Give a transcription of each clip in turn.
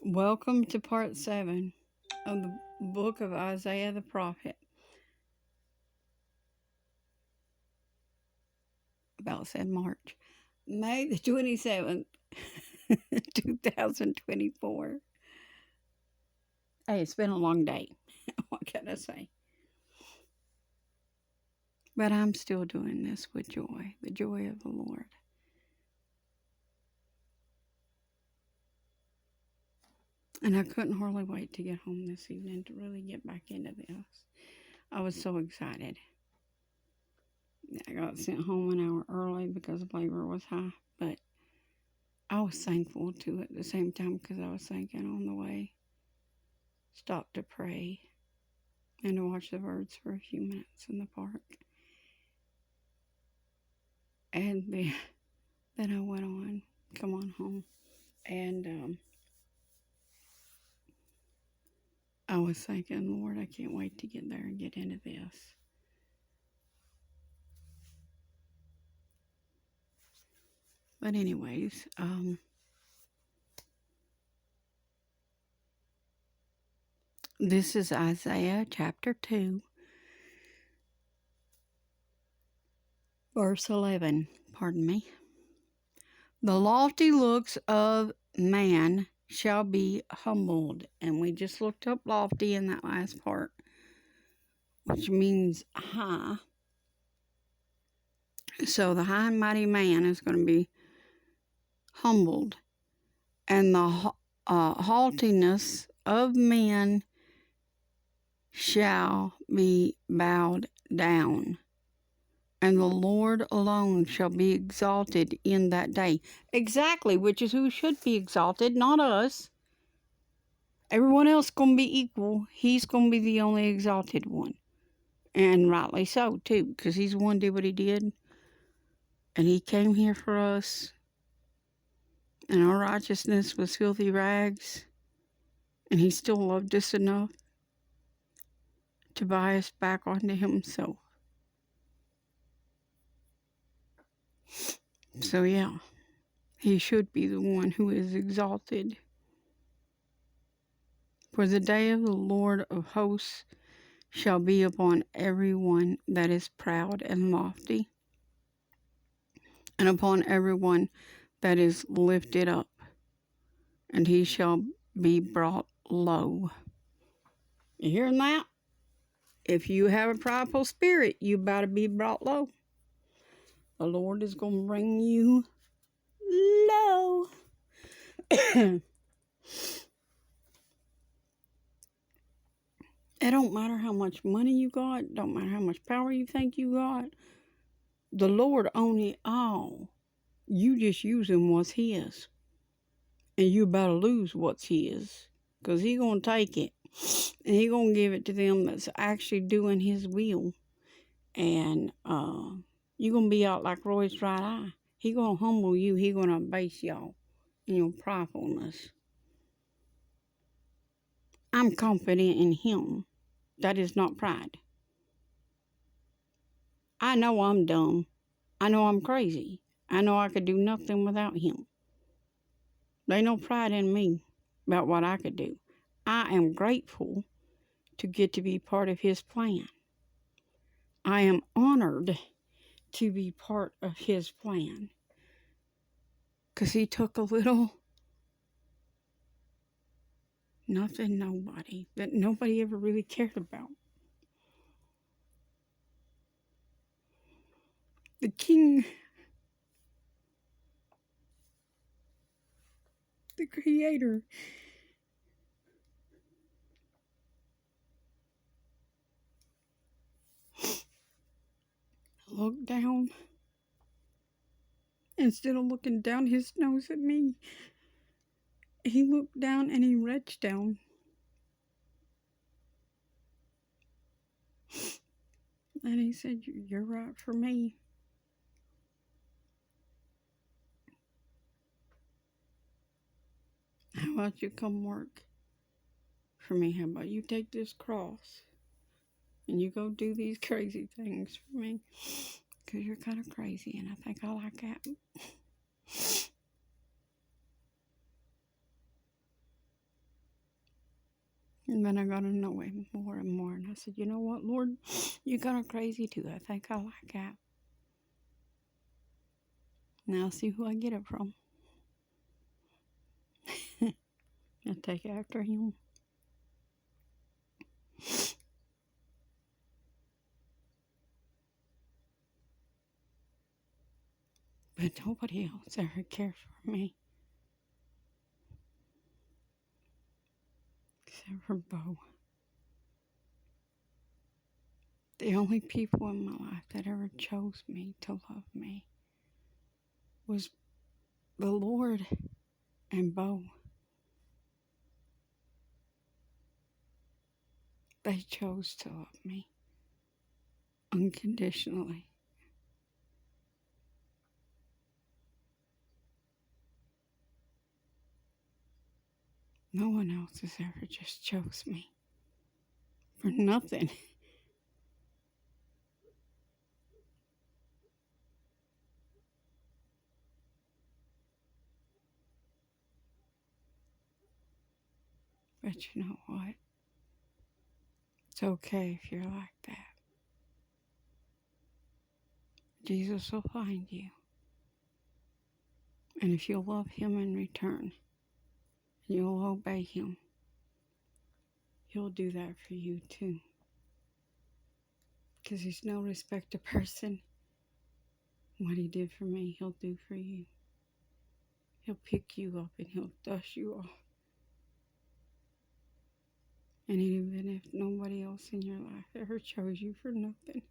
Welcome to part 7 of the book of Isaiah the prophet. About said March. May the 27th, 2024. Hey, it's been a long day. What can I say? But I'm still doing this with joy, the joy of the Lord. And I couldn't hardly wait to get home this evening to really get back into this. I was so excited. I got sent home an hour early because labor was high, but I was thankful too at the same time because I was thinking on the way, stop to pray and to watch the birds for a few minutes in the park. And then I went on, come on home, and I was thinking, Lord, I can't wait to get there and get into this. But anyways, this is Isaiah chapter 2, verse 11. Pardon me. The lofty looks of man shall be humbled. And we just looked up lofty in that last part, which means high. So the high and mighty man is going to be humbled. And the haughtiness of men shall be bowed down. And the Lord alone shall be exalted in that day. Exactly, which is who should be exalted, not us. Everyone else going to be equal. He's going to be the only exalted one. And rightly so, too, because he's the one who did what he did. And he came here for us. And our righteousness was filthy rags. And he still loved us enough to buy us back onto himself. So yeah, he should be the one who is exalted. For the day of the Lord of hosts shall be upon everyone that is proud and lofty, and upon everyone that is lifted up, and he shall be brought low. You hearing that? If you have a prideful spirit, you better be brought low. The Lord is going to bring you low. It don't matter how much money you got, don't matter how much power you think you got. The Lord own it all. You just using what's his. And you about to lose what's his. Because he going to take it. And he going to give it to them that's actually doing his will. And you going to be out like Roy's right eye. He going to humble you. He going to abase y'all in your pridefulness. I'm confident in him. That is not pride. I know I'm dumb. I know I'm crazy. I know I could do nothing without him. There ain't no pride in me about what I could do. I am grateful to get to be part of his plan. I am honored to be part of his plan. Because he took a little nothing, nobody, that nobody ever really cared about. The king, the creator, looked down. Instead of looking down his nose at me, he looked down and he reached down. And he said, "You're right for me." How about you come work for me? How about you take this cross and you go do these crazy things for me? Because you're kind of crazy and I think I like that. And then I got to know him more and more. And I said, you know what, Lord? You got her crazy too. I think I like that. Now see who I get it from. I take after him. But nobody else ever cares for me. Except for Bo. The only people in my life that ever chose me to love me was the Lord and Bo. They chose to love me unconditionally. No one else has ever just chose me for nothing. But you know what? It's okay if you're like that. Jesus will find you. And if you'll love him in return, and you'll obey him, he'll do that for you too. Because he's no respecter person. What he did for me, he'll do for you. He'll pick you up and he'll dust you off. And even if nobody else in your life ever chose you for nothing,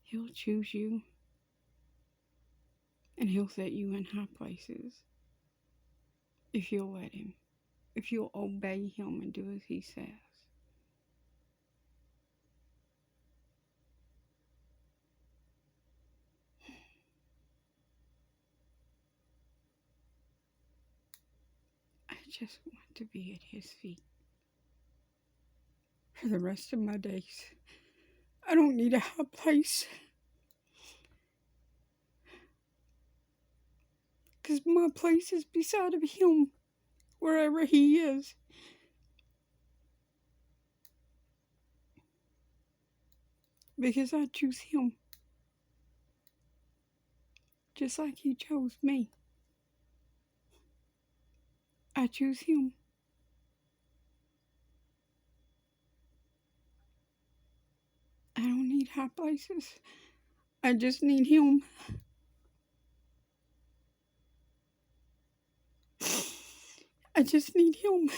he'll choose you. And he'll set you in high places. If you'll let him. If you'll obey him and do as he says. I just want to be at his feet for the rest of my days. I don't need a high place. Because my place is beside of him, wherever he is. Because I choose him. Just like he chose me. I choose him. I don't need high places. I just need him. I just need him.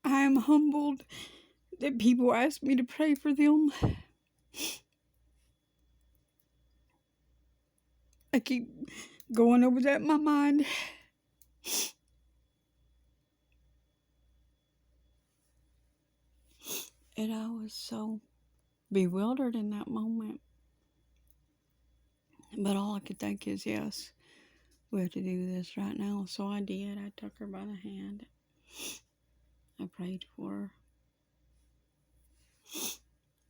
I am humbled that people ask me to pray for them. I keep going over that in my mind. And I was so bewildered in that moment. But all I could think is, yes, we have to do this right now. So I did. I took her by the hand. I prayed for her.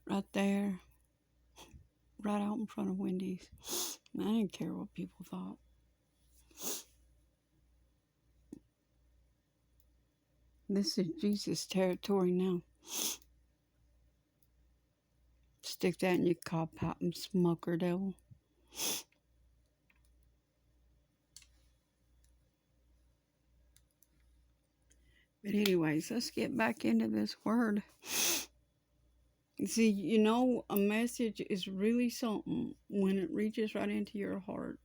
Right there. Right out in front of Wendy's. I didn't care what people thought. This is Jesus' territory now. Stick that in your cob pipe and smoker, devil. But anyways, let's get back into this word. See, you know, a message is really something when it reaches right into your heart.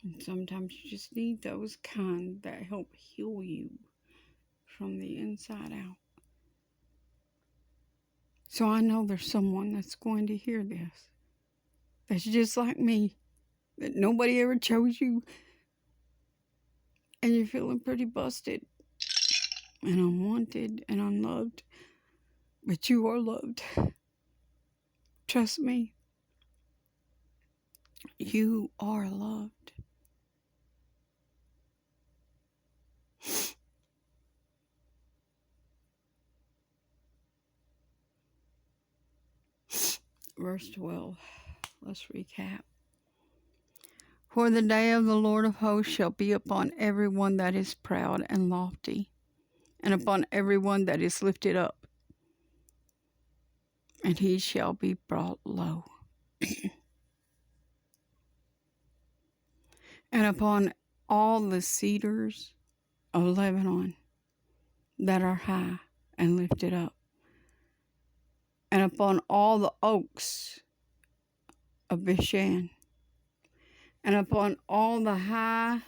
And sometimes you just need those kind that help heal you from the inside out. So I know there's someone that's going to hear this. That's just like me. That nobody ever chose you. And you're feeling pretty busted. And unwanted and unloved. But you are loved. Trust me. You are loved. Verse 12. Let's recap. For the day of the Lord of hosts shall be upon every one that is proud and lofty, and upon every one that is lifted up, and he shall be brought low. And upon all the cedars of Lebanon that are high and lifted up, and upon all the oaks of Bashan, and upon all the high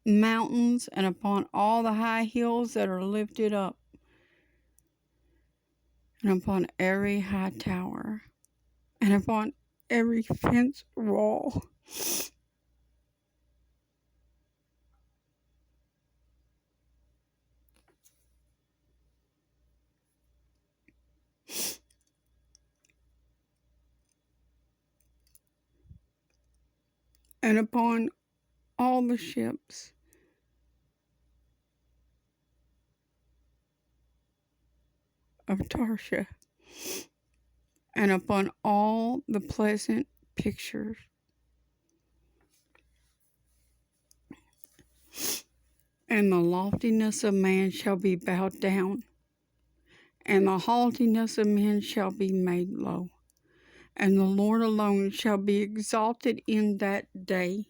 mountains, and upon all the high hills that are lifted up, and upon every high tower, and upon every fenced wall, and upon all the ships of Tarshish, and upon all the pleasant pictures and the loftiness of man shall be bowed down, and the haughtiness of men shall be made low, and the Lord alone shall be exalted in that day.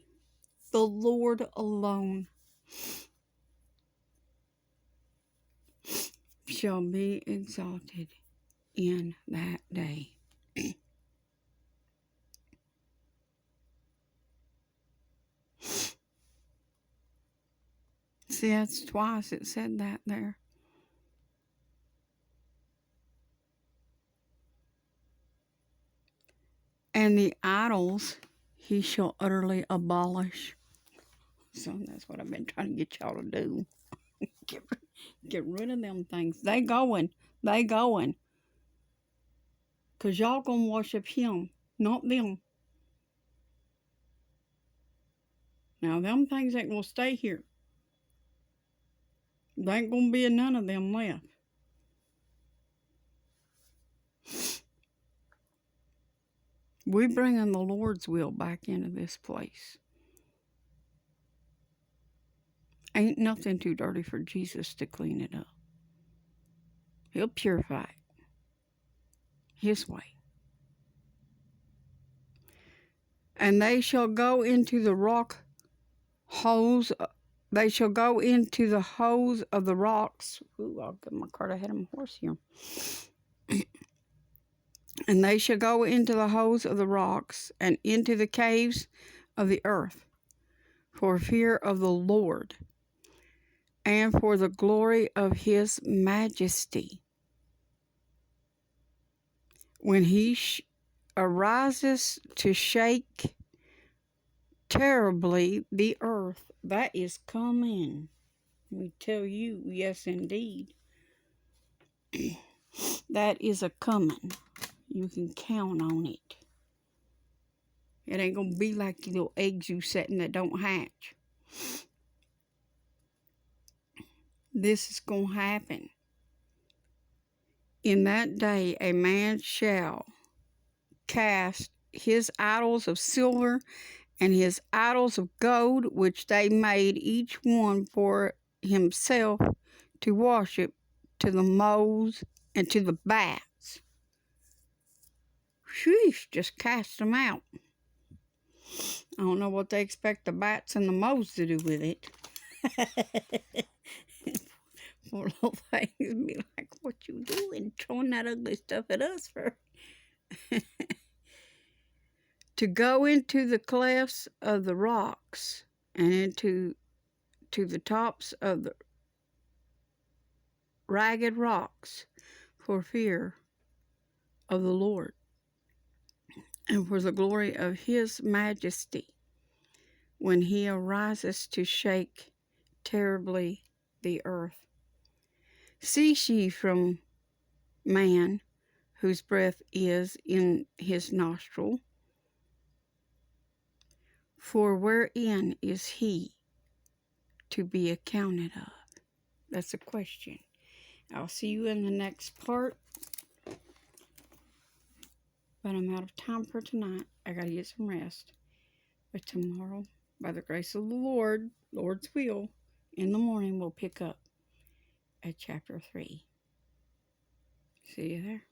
The Lord alone shall be exalted in that day. See, that's twice it said that there. And the idols he shall utterly abolish. So that's what I've been trying to get y'all to do. Get rid of them things. They going. Because y'all gonna worship him, not them. Now, them things ain't gonna stay here. There ain't gonna be none of them left. We bringing the Lord's will back into this place. Ain't nothing too dirty for Jesus to clean it up. He'll purify it his way. And they shall go into the rock holes. They shall go into the holes of the rocks. Ooh, I'll get my cart ahead of my horse here. And they shall go into the holes of the rocks and into the caves of the earth for fear of the Lord and for the glory of his majesty. When he arises to shake terribly the earth, that is coming. We tell you, yes indeed. That is a coming. You can count on it. It ain't gonna be like the little eggs you setting that don't hatch. This is gonna happen. In that day a man shall cast his idols of silver and his idols of gold, which they made each one for himself to worship, to the moles and to the bats. Sheesh, just cast them out. I don't know what they expect the bats and the moles to do with it. Poor little things be like, what you doing? Throwing that ugly stuff at us for? To go into the clefts of the rocks and into the tops of the ragged rocks for fear of the Lord and for the glory of his majesty when he arises to shake terribly the earth. Cease ye from man, whose breath is in his nostril, for wherein is he to be accounted of? That's a question. I'll see you in the next part. But I'm out of time for tonight. I got to get some rest. But tomorrow, by the grace of the Lord, Lord's will, in the morning, we'll pick up at chapter 3. See you there.